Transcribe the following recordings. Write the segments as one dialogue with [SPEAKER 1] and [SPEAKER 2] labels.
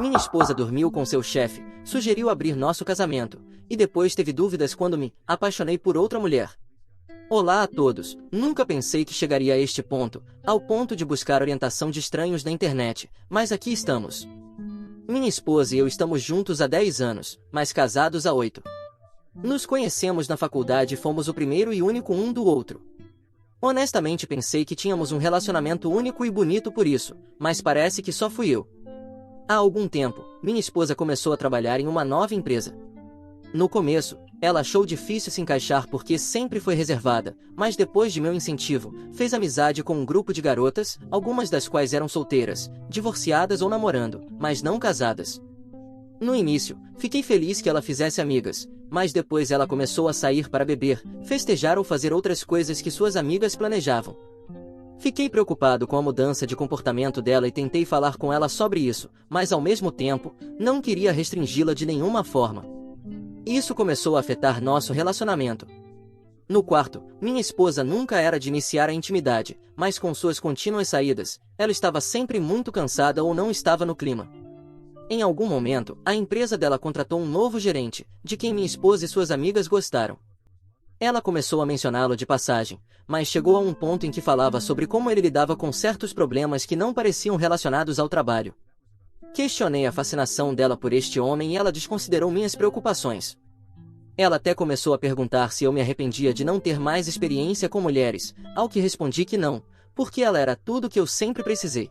[SPEAKER 1] Minha esposa dormiu com seu chefe, sugeriu abrir nosso casamento, e depois teve dúvidas quando me apaixonei por outra mulher. Olá a todos, nunca pensei que chegaria a este ponto, ao ponto de buscar orientação de estranhos na internet, mas aqui estamos. Minha esposa e eu estamos juntos há 10 anos, mas casados há 8. Nos conhecemos na faculdade e fomos o primeiro e único um do outro. Honestamente pensei que tínhamos um relacionamento único e bonito por isso, mas parece que só fui eu. Há algum tempo, minha esposa começou a trabalhar em uma nova empresa. No começo, ela achou difícil se encaixar porque sempre foi reservada, mas depois de meu incentivo, fez amizade com um grupo de garotas, algumas das quais eram solteiras, divorciadas ou namorando, mas não casadas. No início, fiquei feliz que ela fizesse amigas, mas depois ela começou a sair para beber, festejar ou fazer outras coisas que suas amigas planejavam. Fiquei preocupado com a mudança de comportamento dela e tentei falar com ela sobre isso, mas ao mesmo tempo, não queria restringi-la de nenhuma forma. Isso começou a afetar nosso relacionamento. No quarto, minha esposa nunca era de iniciar a intimidade, mas com suas contínuas saídas, ela estava sempre muito cansada ou não estava no clima. Em algum momento, a empresa dela contratou um novo gerente, de quem minha esposa e suas amigas gostaram. Ela começou a mencioná-lo de passagem, mas chegou a um ponto em que falava sobre como ele lidava com certos problemas que não pareciam relacionados ao trabalho. Questionei a fascinação dela por este homem e ela desconsiderou minhas preocupações. Ela até começou a perguntar se eu me arrependia de não ter mais experiência com mulheres, ao que respondi que não, porque ela era tudo o que eu sempre precisei.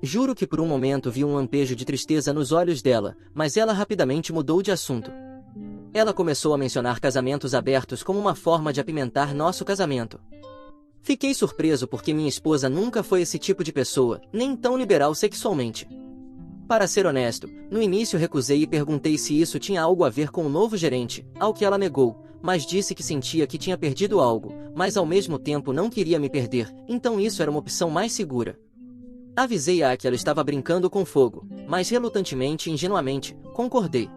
[SPEAKER 1] Juro que por um momento vi um lampejo de tristeza nos olhos dela, mas ela rapidamente mudou de assunto. Ela começou a mencionar casamentos abertos como uma forma de apimentar nosso casamento. Fiquei surpreso porque minha esposa nunca foi esse tipo de pessoa, nem tão liberal sexualmente. Para ser honesto, no início recusei e perguntei se isso tinha algo a ver com o novo gerente, ao que ela negou, mas disse que sentia que tinha perdido algo, mas ao mesmo tempo não queria me perder, então isso era uma opção mais segura. Avisei-a que ela estava brincando com fogo, mas relutantemente e ingenuamente, concordei.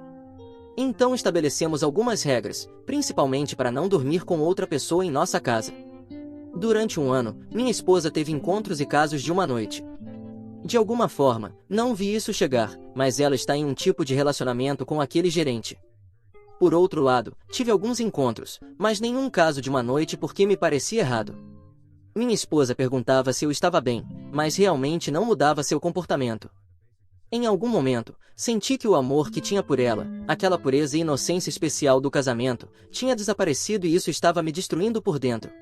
[SPEAKER 1] Então estabelecemos algumas regras, principalmente para não dormir com outra pessoa em nossa casa. Durante um ano, minha esposa teve encontros e casos de uma noite. De alguma forma, não vi isso chegar, mas ela está em um tipo de relacionamento com aquele gerente. Por outro lado, tive alguns encontros, mas nenhum caso de uma noite porque me parecia errado. Minha esposa perguntava se eu estava bem, mas realmente não mudava seu comportamento. Em algum momento, senti que o amor que tinha por ela, aquela pureza e inocência especial do casamento, tinha desaparecido e isso estava me destruindo por dentro.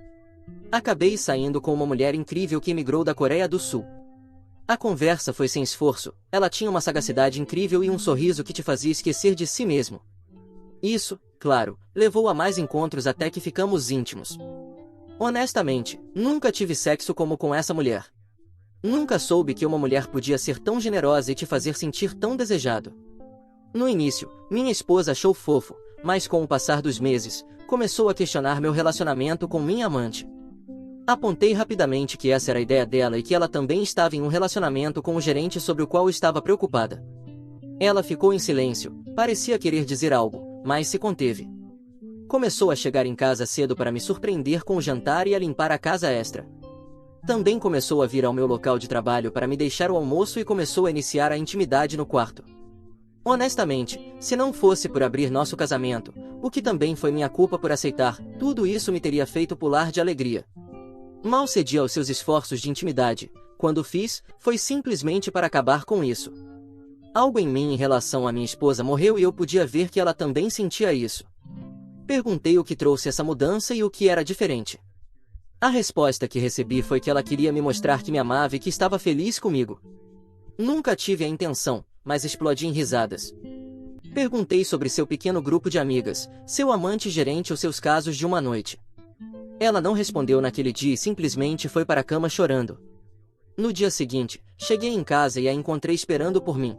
[SPEAKER 1] Acabei saindo com uma mulher incrível que emigrou da Coreia do Sul. A conversa foi sem esforço, ela tinha uma sagacidade incrível e um sorriso que te fazia esquecer de si mesmo. Isso, claro, levou a mais encontros até que ficamos íntimos. Honestamente, nunca tive sexo como com essa mulher. Nunca soube que uma mulher podia ser tão generosa e te fazer sentir tão desejado. No início, minha esposa achou fofo, mas com o passar dos meses, começou a questionar meu relacionamento com minha amante. Apontei rapidamente que essa era a ideia dela e que ela também estava em um relacionamento com o gerente sobre o qual estava preocupada. Ela ficou em silêncio, parecia querer dizer algo, mas se conteve. Começou a chegar em casa cedo para me surpreender com o jantar e a limpar a casa extra. Também começou a vir ao meu local de trabalho para me deixar o almoço e começou a iniciar a intimidade no quarto. Honestamente, se não fosse por abrir nosso casamento, o que também foi minha culpa por aceitar, tudo isso me teria feito pular de alegria. Mal cedi aos seus esforços de intimidade, quando fiz, foi simplesmente para acabar com isso. Algo em mim em relação à minha esposa morreu e eu podia ver que ela também sentia isso. Perguntei o que trouxe essa mudança e o que era diferente. A resposta que recebi foi que ela queria me mostrar que me amava e que estava feliz comigo. Nunca tive a intenção, mas explodi em risadas. Perguntei sobre seu pequeno grupo de amigas, seu amante gerente ou seus casos de uma noite. Ela não respondeu naquele dia e simplesmente foi para a cama chorando. No dia seguinte, cheguei em casa e a encontrei esperando por mim.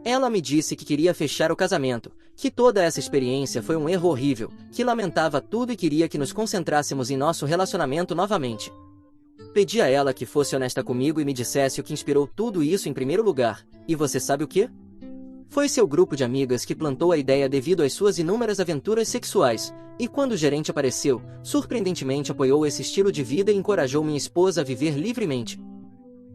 [SPEAKER 1] Ela me disse que queria fechar o casamento, que toda essa experiência foi um erro horrível, que lamentava tudo e queria que nos concentrássemos em nosso relacionamento novamente. Pedi a ela que fosse honesta comigo e me dissesse o que inspirou tudo isso em primeiro lugar, e você sabe o quê? Foi seu grupo de amigas que plantou a ideia devido às suas inúmeras aventuras sexuais, e quando o gerente apareceu, surpreendentemente apoiou esse estilo de vida e encorajou minha esposa a viver livremente.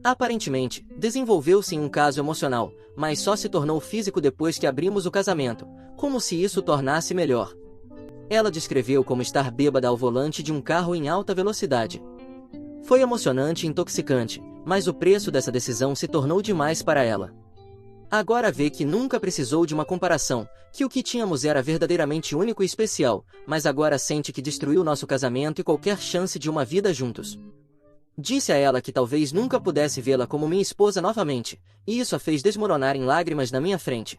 [SPEAKER 1] Aparentemente, desenvolveu-se em um caso emocional, mas só se tornou físico depois que abrimos o casamento, como se isso tornasse melhor. Ela descreveu como estar bêbada ao volante de um carro em alta velocidade. Foi emocionante e intoxicante, mas o preço dessa decisão se tornou demais para ela. Agora vê que nunca precisou de uma comparação, que o que tínhamos era verdadeiramente único e especial, mas agora sente que destruiu nosso casamento e qualquer chance de uma vida juntos. Disse a ela que talvez nunca pudesse vê-la como minha esposa novamente, e isso a fez desmoronar em lágrimas na minha frente.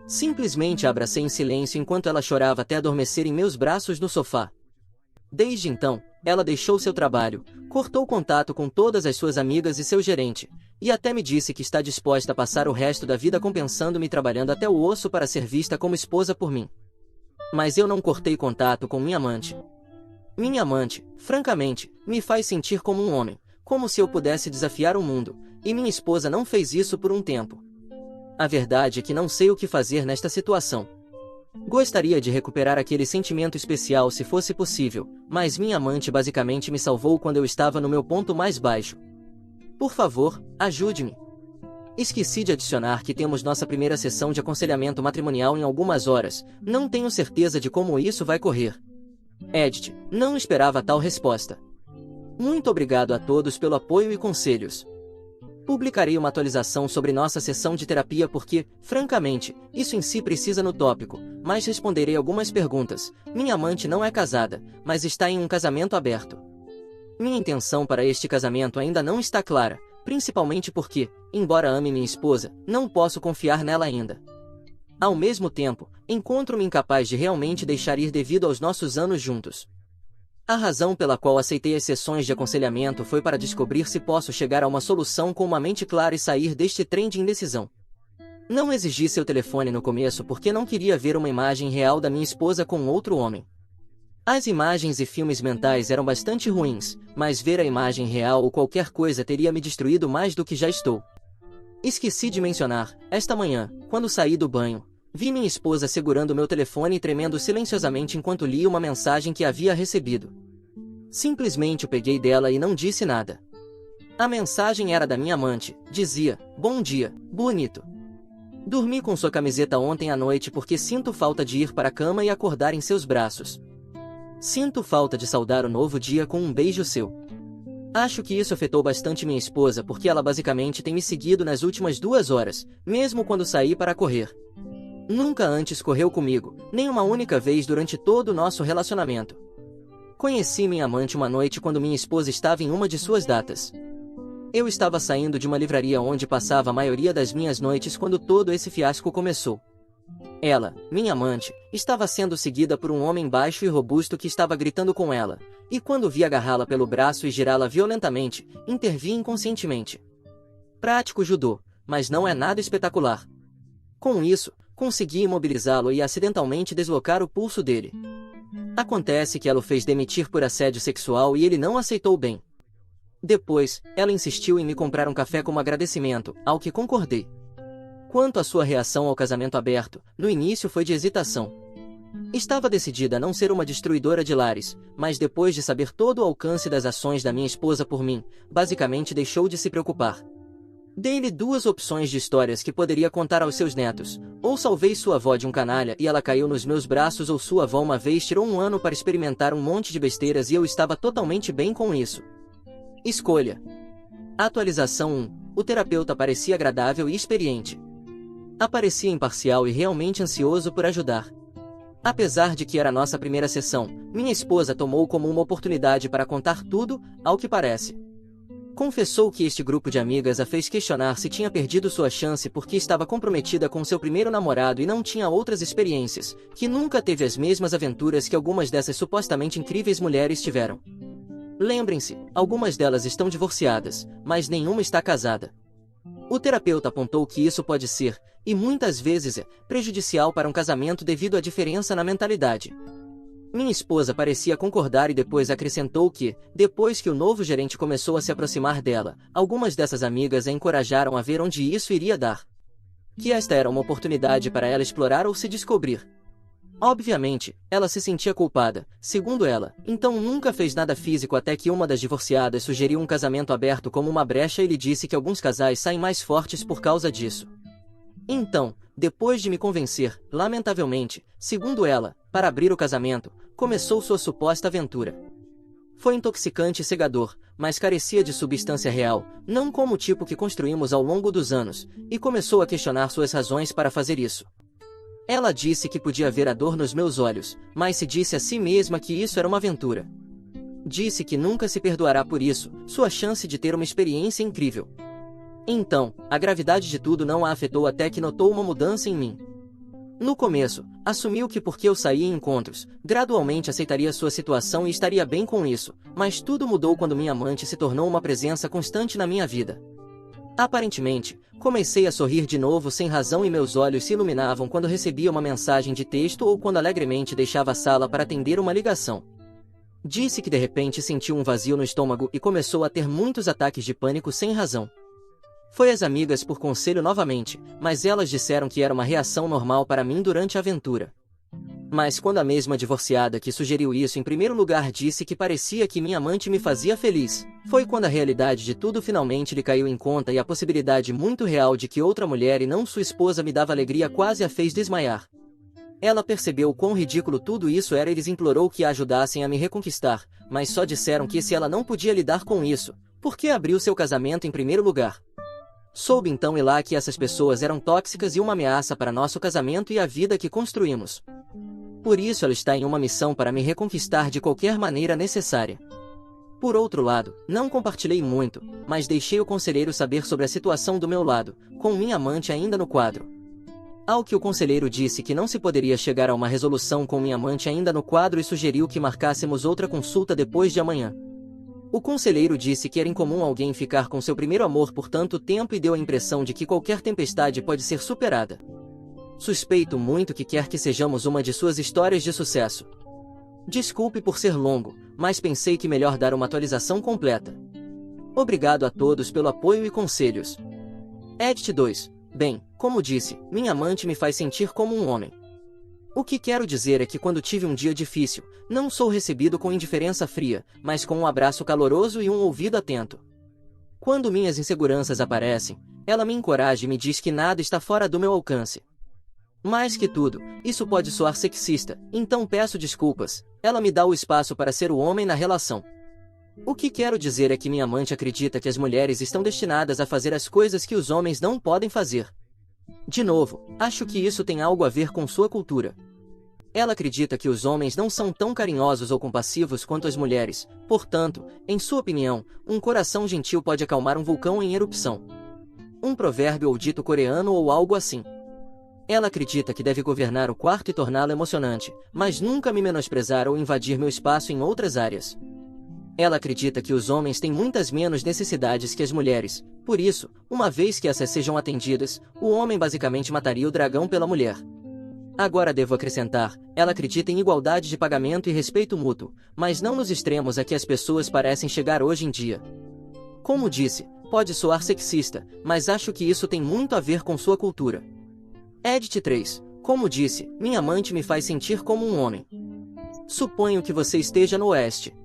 [SPEAKER 1] Simplesmente a abracei em silêncio enquanto ela chorava até adormecer em meus braços no sofá. Desde então, ela deixou seu trabalho, cortou contato com todas as suas amigas e seu gerente, e até me disse que está disposta a passar o resto da vida compensando-me trabalhando até o osso para ser vista como esposa por mim. Mas eu não cortei contato com minha amante. Minha amante, francamente, me faz sentir como um homem, como se eu pudesse desafiar o mundo, e minha esposa não fez isso por um tempo. A verdade é que não sei o que fazer nesta situação. Gostaria de recuperar aquele sentimento especial se fosse possível, mas minha amante basicamente me salvou quando eu estava no meu ponto mais baixo. Por favor, ajude-me. Esqueci de adicionar que temos nossa primeira sessão de aconselhamento matrimonial em algumas horas, não tenho certeza de como isso vai correr. Edith, não esperava tal resposta. Muito obrigado a todos pelo apoio e conselhos. Publicarei uma atualização sobre nossa sessão de terapia porque, francamente, isso em si precisa no tópico, mas responderei algumas perguntas. Minha amante não é casada, mas está em um casamento aberto. Minha intenção para este casamento ainda não está clara, principalmente porque, embora ame minha esposa, não posso confiar nela ainda. Ao mesmo tempo, encontro-me incapaz de realmente deixar ir devido aos nossos anos juntos. A razão pela qual aceitei as sessões de aconselhamento foi para descobrir se posso chegar a uma solução com uma mente clara e sair deste trem de indecisão. Não exigi seu telefone no começo porque não queria ver uma imagem real da minha esposa com outro homem. As imagens e filmes mentais eram bastante ruins, mas ver a imagem real ou qualquer coisa teria me destruído mais do que já estou. Esqueci de mencionar, esta manhã, quando saí do banho, vi minha esposa segurando meu telefone e tremendo silenciosamente enquanto lia uma mensagem que havia recebido. Simplesmente o peguei dela e não disse nada. A mensagem era da minha amante, dizia: "Bom dia, bonito. Dormi com sua camiseta ontem à noite porque sinto falta de ir para a cama e acordar em seus braços. Sinto falta de saudar o novo dia com um beijo seu." Acho que isso afetou bastante minha esposa porque ela basicamente tem me seguido nas últimas 2 horas, mesmo quando saí para correr. Nunca antes correu comigo, nem uma única vez durante todo o nosso relacionamento. Conheci minha amante uma noite quando minha esposa estava em uma de suas datas. Eu estava saindo de uma livraria onde passava a maioria das minhas noites quando todo esse fiasco começou. Ela, minha amante, estava sendo seguida por um homem baixo e robusto que estava gritando com ela, e quando vi agarrá-la pelo braço e girá-la violentamente, intervi inconscientemente. Prático judô, mas não é nada espetacular. Com isso, consegui imobilizá-lo e acidentalmente deslocar o pulso dele. Acontece que ela o fez demitir por assédio sexual e ele não aceitou bem. Depois, ela insistiu em me comprar um café como agradecimento, ao que concordei. Quanto à sua reação ao casamento aberto, no início foi de hesitação. Estava decidida a não ser uma destruidora de lares, mas depois de saber todo o alcance das ações da minha esposa por mim, basicamente deixou de se preocupar. Dei-lhe 2 opções de histórias que poderia contar aos seus netos: ou salvei sua avó de um canalha e ela caiu nos meus braços, ou sua avó uma vez tirou 1 ano para experimentar um monte de besteiras e eu estava totalmente bem com isso. Escolha. Atualização 1. O terapeuta parecia agradável e experiente. Aparecia imparcial e realmente ansioso por ajudar. Apesar de que era nossa primeira sessão, minha esposa tomou como uma oportunidade para contar tudo, ao que parece. Confessou que este grupo de amigas a fez questionar se tinha perdido sua chance porque estava comprometida com seu primeiro namorado e não tinha outras experiências, que nunca teve as mesmas aventuras que algumas dessas supostamente incríveis mulheres tiveram. Lembrem-se, algumas delas estão divorciadas, mas nenhuma está casada. O terapeuta apontou que isso pode ser, e muitas vezes é, prejudicial para um casamento devido à diferença na mentalidade. Minha esposa parecia concordar e depois acrescentou que, depois que o novo gerente começou a se aproximar dela, algumas dessas amigas a encorajaram a ver onde isso iria dar. Que esta era uma oportunidade para ela explorar ou se descobrir. Obviamente, ela se sentia culpada, segundo ela, então nunca fez nada físico até que uma das divorciadas sugeriu um casamento aberto como uma brecha e lhe disse que alguns casais saem mais fortes por causa disso. Então, depois de me convencer, lamentavelmente, segundo ela, para abrir o casamento, começou sua suposta aventura. Foi intoxicante e cegador, mas carecia de substância real, não como o tipo que construímos ao longo dos anos, e começou a questionar suas razões para fazer isso. Ela disse que podia ver a dor nos meus olhos, mas se disse a si mesma que isso era uma aventura. Disse que nunca se perdoará por isso, sua chance de ter uma experiência incrível. Então, a gravidade de tudo não a afetou até que notou uma mudança em mim. No começo, assumiu que porque eu saía em encontros, gradualmente aceitaria sua situação e estaria bem com isso, mas tudo mudou quando minha amante se tornou uma presença constante na minha vida. Aparentemente, comecei a sorrir de novo sem razão e meus olhos se iluminavam quando recebia uma mensagem de texto ou quando alegremente deixava a sala para atender uma ligação. Disse que de repente sentiu um vazio no estômago e começou a ter muitos ataques de pânico sem razão. Foi às amigas por conselho novamente, mas elas disseram que era uma reação normal para mim durante a aventura. Mas quando a mesma divorciada que sugeriu isso em primeiro lugar disse que parecia que minha amante me fazia feliz, foi quando a realidade de tudo finalmente lhe caiu em conta e a possibilidade muito real de que outra mulher e não sua esposa me dava alegria quase a fez desmaiar. Ela percebeu quão ridículo tudo isso era e lhes implorou que a ajudassem a me reconquistar, mas só disseram que se ela não podia lidar com isso, por que abriu seu casamento em primeiro lugar? Soube então e lá que essas pessoas eram tóxicas e uma ameaça para nosso casamento e a vida que construímos. Por isso ela está em uma missão para me reconquistar de qualquer maneira necessária. Por outro lado, não compartilhei muito, mas deixei o conselheiro saber sobre a situação do meu lado, com minha amante ainda no quadro. Ao que o conselheiro disse que não se poderia chegar a uma resolução com minha amante ainda no quadro e sugeriu que marcássemos outra consulta depois de amanhã. O conselheiro disse que era incomum alguém ficar com seu primeiro amor por tanto tempo e deu a impressão de que qualquer tempestade pode ser superada. Suspeito muito que quer que sejamos uma de suas histórias de sucesso. Desculpe por ser longo, mas pensei que melhor dar uma atualização completa. Obrigado a todos pelo apoio e conselhos. Edit 2. Bem, como disse, minha amante me faz sentir como um homem. O que quero dizer é que quando tive um dia difícil, não sou recebido com indiferença fria, mas com um abraço caloroso e um ouvido atento. Quando minhas inseguranças aparecem, ela me encoraja e me diz que nada está fora do meu alcance. Mais que tudo, isso pode soar sexista, então peço desculpas, ela me dá o espaço para ser o homem na relação. O que quero dizer é que minha amante acredita que as mulheres estão destinadas a fazer as coisas que os homens não podem fazer. De novo, acho que isso tem algo a ver com sua cultura. Ela acredita que os homens não são tão carinhosos ou compassivos quanto as mulheres, portanto, em sua opinião, um coração gentil pode acalmar um vulcão em erupção. Um provérbio ou dito coreano ou algo assim. Ela acredita que deve governar o quarto e torná-lo emocionante, mas nunca me menosprezar ou invadir meu espaço em outras áreas. Ela acredita que os homens têm muitas menos necessidades que as mulheres, por isso, uma vez que essas sejam atendidas, o homem basicamente mataria o dragão pela mulher. Agora devo acrescentar, ela acredita em igualdade de pagamento e respeito mútuo, mas não nos extremos a que as pessoas parecem chegar hoje em dia. Como disse, pode soar sexista, mas acho que isso tem muito a ver com sua cultura. Edit 3. Como disse, minha amante me faz sentir como um homem. Suponho que você esteja no Oeste.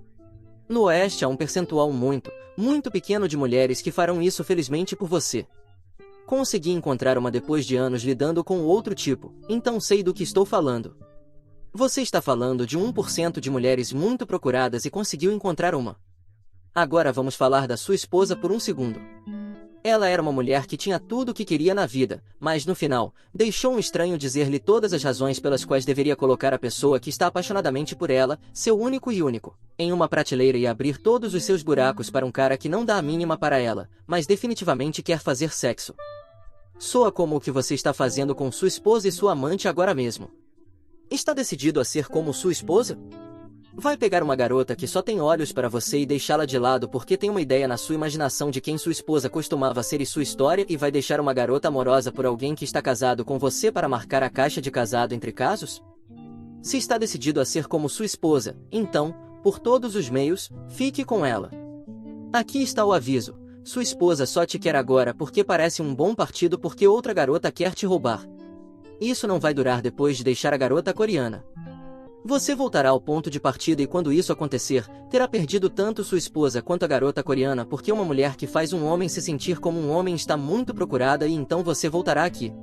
[SPEAKER 1] No Oeste há um percentual muito pequeno de mulheres que farão isso felizmente por você. Consegui encontrar uma depois de anos lidando com o outro tipo, então sei do que estou falando. Você está falando de 1% de mulheres muito procuradas e conseguiu encontrar uma. Agora vamos falar da sua esposa por um segundo. Ela era uma mulher que tinha tudo o que queria na vida, mas no final, deixou um estranho dizer-lhe todas as razões pelas quais deveria colocar a pessoa que está apaixonadamente por ela, seu único e único, em uma prateleira e abrir todos os seus buracos para um cara que não dá a mínima para ela, mas definitivamente quer fazer sexo. Soa como o que você está fazendo com sua esposa e sua amante agora mesmo. Está decidido a ser como sua esposa? Vai pegar uma garota que só tem olhos para você e deixá-la de lado porque tem uma ideia na sua imaginação de quem sua esposa costumava ser e sua história e vai deixar uma garota amorosa por alguém que está casado com você para marcar a caixa de casado entre casos? Se está decidido a ser como sua esposa, então, por todos os meios, fique com ela. Aqui está o aviso. Sua esposa só te quer agora porque parece um bom partido porque outra garota quer te roubar. Isso não vai durar depois de deixar a garota coreana. Você voltará ao ponto de partida e quando isso acontecer, terá perdido tanto sua esposa quanto a garota coreana porque uma mulher que faz um homem se sentir como um homem está muito procurada e então você voltará aqui.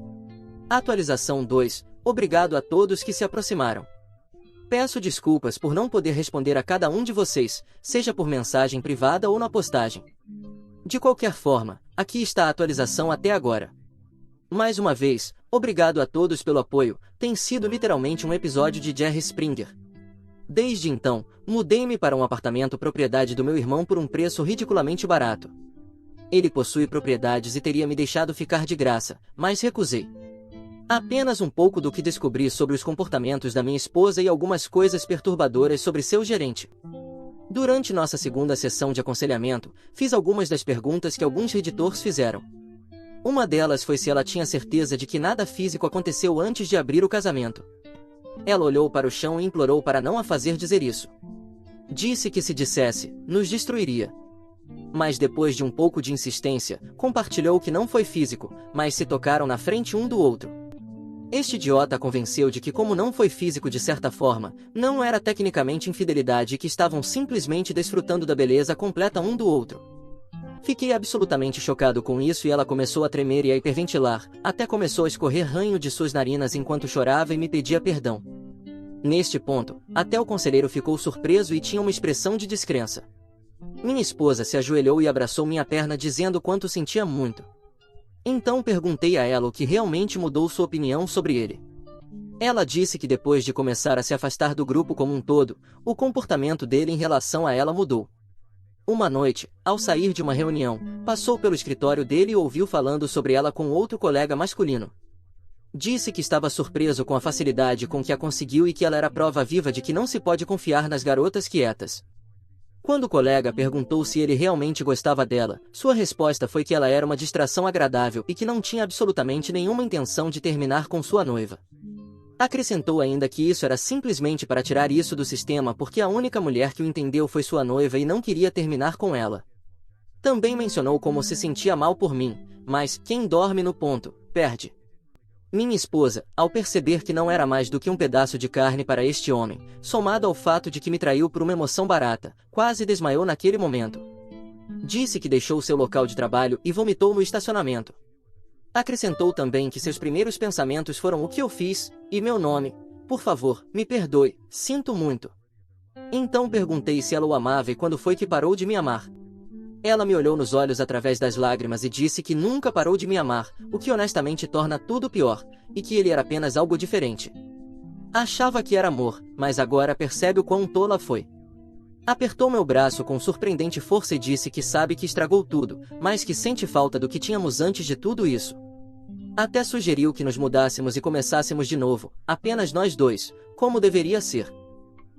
[SPEAKER 1] Atualização 2. Obrigado a todos que se aproximaram. Peço desculpas por não poder responder a cada um de vocês, seja por mensagem privada ou na postagem. De qualquer forma, aqui está a atualização até agora. Mais uma vez, obrigado a todos pelo apoio, tem sido literalmente um episódio de Jerry Springer. Desde então, mudei-me para um apartamento propriedade do meu irmão por um preço ridiculamente barato. Ele possui propriedades e teria me deixado ficar de graça, mas recusei. Apenas um pouco do que descobri sobre os comportamentos da minha esposa e algumas coisas perturbadoras sobre seu gerente. Durante nossa segunda sessão de aconselhamento, fiz algumas das perguntas que alguns reditores fizeram. Uma delas foi se ela tinha certeza de que nada físico aconteceu antes de abrir o casamento. Ela olhou para o chão e implorou para não a fazer dizer isso. Disse que se dissesse, nos destruiria. Mas depois de um pouco de insistência, compartilhou que não foi físico, mas se tocaram na frente um do outro. Este idiota a convenceu de que como não foi físico de certa forma, não era tecnicamente infidelidade e que estavam simplesmente desfrutando da beleza completa um do outro. Fiquei absolutamente chocado com isso e ela começou a tremer e a hiperventilar, até começou a escorrer ranho de suas narinas enquanto chorava e me pedia perdão. Neste ponto, até o conselheiro ficou surpreso e tinha uma expressão de descrença. Minha esposa se ajoelhou e abraçou minha perna dizendo quanto sentia muito. Então perguntei a ela o que realmente mudou sua opinião sobre ele. Ela disse que depois de começar a se afastar do grupo como um todo, o comportamento dele em relação a ela mudou. Uma noite, ao sair de uma reunião, passou pelo escritório dele e ouviu falando sobre ela com outro colega masculino. Disse que estava surpreso com a facilidade com que a conseguiu e que ela era prova viva de que não se pode confiar nas garotas quietas. Quando o colega perguntou se ele realmente gostava dela, sua resposta foi que ela era uma distração agradável e que não tinha absolutamente nenhuma intenção de terminar com sua noiva. Acrescentou ainda que isso era simplesmente para tirar isso do sistema porque a única mulher que o entendeu foi sua noiva e não queria terminar com ela. Também mencionou como se sentia mal por mim, mas quem dorme no ponto, perde. Minha esposa, ao perceber que não era mais do que um pedaço de carne para este homem, somado ao fato de que me traiu por uma emoção barata, quase desmaiou naquele momento. Disse que deixou seu local de trabalho e vomitou no estacionamento. Acrescentou também que seus primeiros pensamentos foram o que eu fiz, e meu nome. Por favor, me perdoe, sinto muito. Então perguntei se ela o amava e quando foi que parou de me amar. Ela me olhou nos olhos através das lágrimas e disse que nunca parou de me amar, o que honestamente torna tudo pior, e que ele era apenas algo diferente. Achava que era amor, mas agora percebe o quão tola foi. Apertou meu braço com surpreendente força e disse que sabe que estragou tudo, mas que sente falta do que tínhamos antes de tudo isso. Até sugeriu que nos mudássemos e começássemos de novo, apenas nós dois, como deveria ser.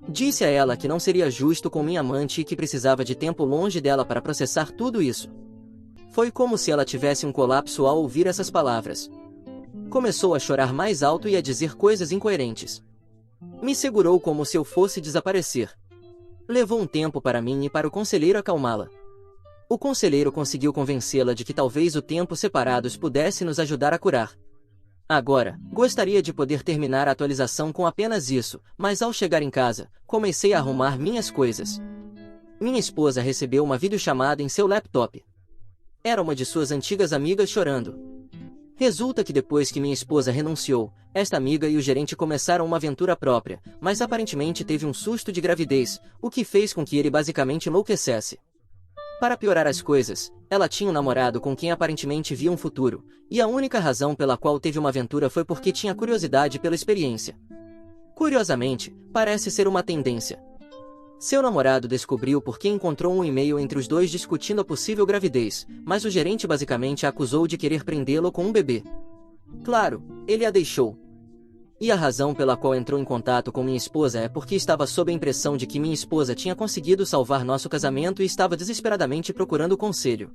[SPEAKER 1] Disse a ela que não seria justo com minha amante e que precisava de tempo longe dela para processar tudo isso. Foi como se ela tivesse um colapso ao ouvir essas palavras. Começou a chorar mais alto e a dizer coisas incoerentes. Me segurou como se eu fosse desaparecer. Levou um tempo para mim e para o conselheiro acalmá-la. O conselheiro conseguiu convencê-la de que talvez o tempo separados pudesse nos ajudar a curar. Agora, gostaria de poder terminar a atualização com apenas isso, mas ao chegar em casa, comecei a arrumar minhas coisas. Minha esposa recebeu uma videochamada em seu laptop. Era uma de suas antigas amigas chorando. Resulta que depois que minha esposa renunciou, esta amiga e o gerente começaram uma aventura própria, mas aparentemente teve um susto de gravidez, o que fez com que ele basicamente enlouquecesse. Para piorar as coisas, ela tinha um namorado com quem aparentemente via um futuro, e a única razão pela qual teve uma aventura foi porque tinha curiosidade pela experiência. Curiosamente, parece ser uma tendência. Seu namorado descobriu porque encontrou um e-mail entre os dois discutindo a possível gravidez, mas o gerente basicamente a acusou de querer prendê-lo com um bebê. Claro, ele a deixou. E a razão pela qual entrou em contato com minha esposa é porque estava sob a impressão de que minha esposa tinha conseguido salvar nosso casamento e estava desesperadamente procurando conselho.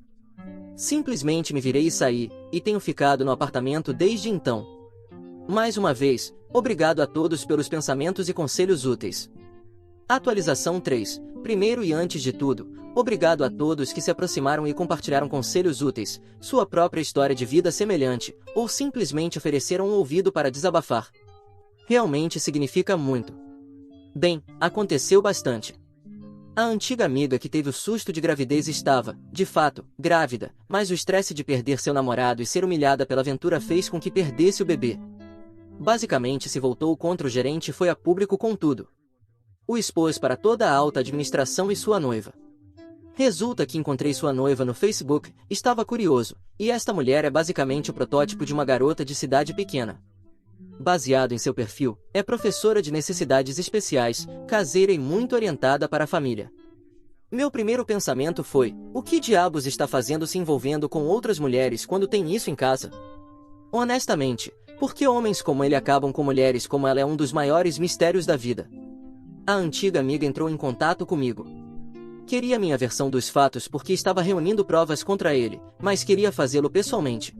[SPEAKER 1] Simplesmente me virei e saí, e tenho ficado no apartamento desde então. Mais uma vez, obrigado a todos pelos pensamentos e conselhos úteis. Atualização 3. Primeiro e antes de tudo, Obrigado a todos que se aproximaram e compartilharam conselhos úteis, sua própria história de vida semelhante, ou simplesmente ofereceram um ouvido para desabafar. Realmente significa muito. Bem, aconteceu bastante. A antiga amiga que teve o susto de gravidez estava, de fato, grávida, mas o estresse de perder seu namorado e ser humilhada pela aventura fez com que perdesse o bebê. Basicamente se voltou contra o gerente e foi a público com tudo. O expôs para toda a alta administração e sua noiva. Resulta que encontrei sua noiva no Facebook, estava curioso, e esta mulher é basicamente o protótipo de uma garota de cidade pequena. Baseado em seu perfil, é professora de necessidades especiais, caseira e muito orientada para a família. Meu primeiro pensamento foi, o que diabos está fazendo se envolvendo com outras mulheres quando tem isso em casa? Honestamente, por que homens como ele acabam com mulheres como ela é um dos maiores mistérios da vida. A antiga amiga entrou em contato comigo. Queria minha versão dos fatos porque estava reunindo provas contra ele, mas queria fazê-lo pessoalmente.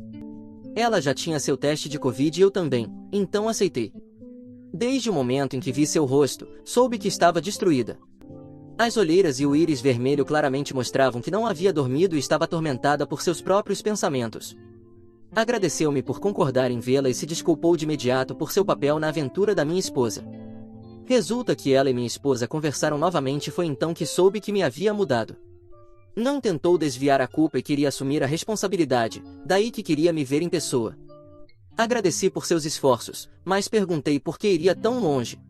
[SPEAKER 1] Ela já tinha seu teste de Covid e eu também, então aceitei. Desde o momento em que vi seu rosto, soube que estava destruída. As olheiras e o íris vermelho claramente mostravam que não havia dormido e estava atormentada por seus próprios pensamentos. Agradeceu-me por concordar em vê-la e se desculpou de imediato por seu papel na aventura da minha esposa. Resulta que ela e minha esposa conversaram novamente e foi então que soube que me havia mudado. Não tentou desviar a culpa e queria assumir a responsabilidade, daí que queria me ver em pessoa. Agradeci por seus esforços, mas perguntei por que iria tão longe.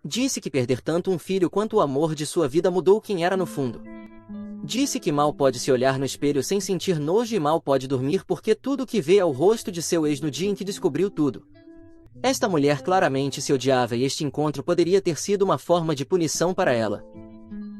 [SPEAKER 1] Disse que perder tanto um filho quanto o amor de sua vida mudou quem era no fundo. Disse que mal pode se olhar no espelho sem sentir nojo e mal pode dormir porque tudo que vê é o rosto de seu ex no dia em que descobriu tudo. Esta mulher claramente se odiava e este encontro poderia ter sido uma forma de punição para ela.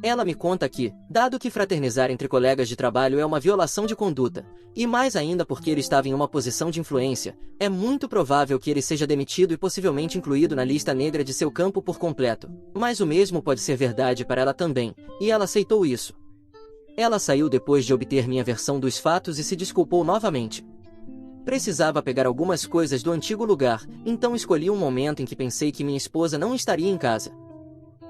[SPEAKER 1] Ela me conta que, dado que fraternizar entre colegas de trabalho é uma violação de conduta, e mais ainda porque ele estava em uma posição de influência, é muito provável que ele seja demitido e possivelmente incluído na lista negra de seu campo por completo. Mas o mesmo pode ser verdade para ela também, e ela aceitou isso. Ela saiu depois de obter minha versão dos fatos e se desculpou novamente. Precisava pegar algumas coisas do antigo lugar, então escolhi um momento em que pensei que minha esposa não estaria em casa.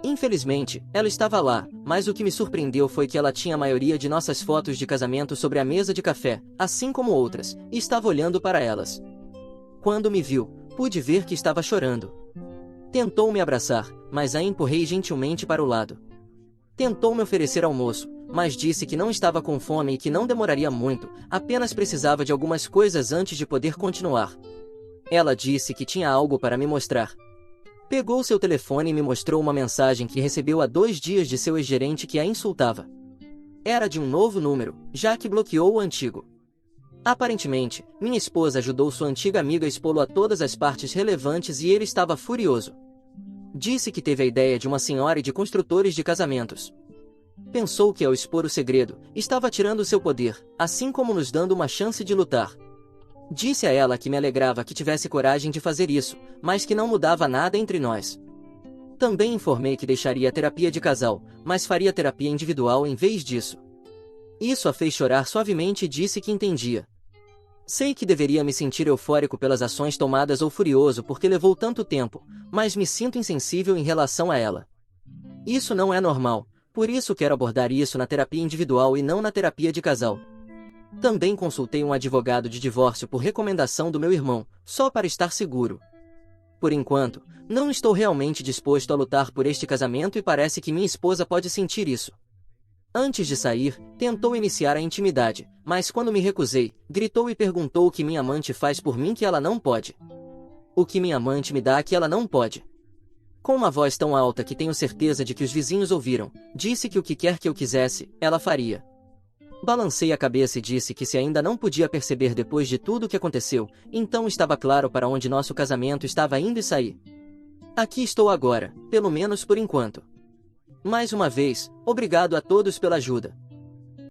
[SPEAKER 1] Infelizmente, ela estava lá, mas o que me surpreendeu foi que ela tinha a maioria de nossas fotos de casamento sobre a mesa de café, assim como outras, e estava olhando para elas. Quando me viu, pude ver que estava chorando. Tentou me abraçar, mas a empurrei gentilmente para o lado. Tentou me oferecer almoço, mas disse que não estava com fome e que não demoraria muito, apenas precisava de algumas coisas antes de poder continuar. Ela disse que tinha algo para me mostrar. Pegou seu telefone e me mostrou uma mensagem que recebeu há 2 dias de seu ex-gerente que a insultava. Era de um novo número, já que bloqueou o antigo. Aparentemente, minha esposa ajudou sua antiga amiga a expô-lo a todas as partes relevantes e ele estava furioso. Disse que teve a ideia de uma senhora e de construtores de casamentos. Pensou que ao expor o segredo, estava tirando seu poder, assim como nos dando uma chance de lutar. Disse a ela que me alegrava que tivesse coragem de fazer isso, mas que não mudava nada entre nós. Também informei que deixaria a terapia de casal, mas faria terapia individual em vez disso. Isso a fez chorar suavemente e disse que entendia. Sei que deveria me sentir eufórico pelas ações tomadas ou furioso porque levou tanto tempo, mas me sinto insensível em relação a ela. Isso não é normal, por isso quero abordar isso na terapia individual e não na terapia de casal. Também consultei um advogado de divórcio por recomendação do meu irmão, só para estar seguro. Por enquanto, não estou realmente disposto a lutar por este casamento e parece que minha esposa pode sentir isso. Antes de sair, tentou iniciar a intimidade, mas quando me recusei, gritou e perguntou o que minha amante faz por mim que ela não pode. O que minha amante me dá que ela não pode. Com uma voz tão alta que tenho certeza de que os vizinhos ouviram, disse que o que quer que eu quisesse, ela faria. Balancei a cabeça e disse que se ainda não podia perceber depois de tudo o que aconteceu, então estava claro para onde nosso casamento estava indo e sair. Aqui estou agora, pelo menos por enquanto. Mais uma vez, obrigado a todos pela ajuda.